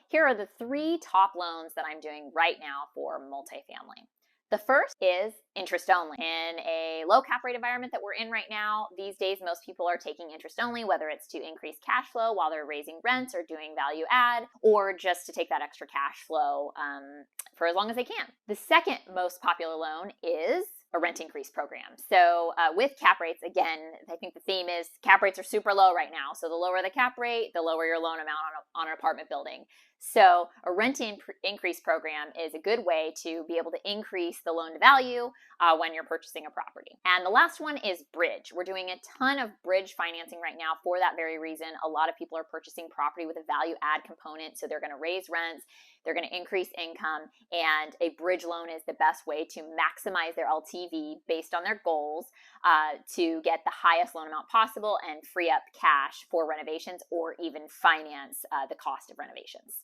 here are the three top loans that I'm doing right now for multifamily. The first is interest only. In a low cap rate environment that we're in right now, these days most people are taking interest only, whether it's to increase cash flow while they're raising rents or doing value add, or just to take that extra cash flow for as long as they can. The second most popular loan is a rent increase program. So with cap rates, again, I think the theme is cap rates are super low right now. So the lower the cap rate, the lower your loan amount on an apartment building. So a rent increase program is a good way to be able to increase the loan to value when you're purchasing a property. And the last one is bridge. We're doing a ton of bridge financing right now for that very reason. A lot of people are purchasing property with a value add component, so they're going to raise rents, they're going to increase income, and a bridge loan is the best way to maximize their LTV based on their goals to get the highest loan amount possible and free up cash for renovations or even finance the cost of renovations.